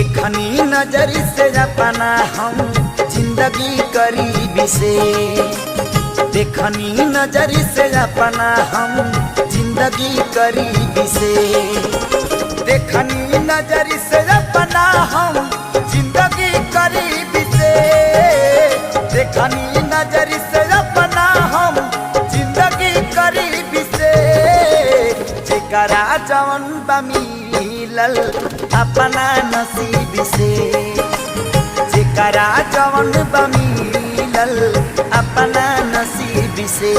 देखनी नजर से अपना हम जिंदगी करीबी से, देखनी नजर से अपना हम जिंदगी करीबी से, देखनी नजर से अपना हम जिंदगी करीबी से, देखनी नजर से अपना हम जिंदगी करीबी से। जेकरा जवन बा मिलल अपना नसीब से, जेकरा जवन बा मिलल अपना नसीब से।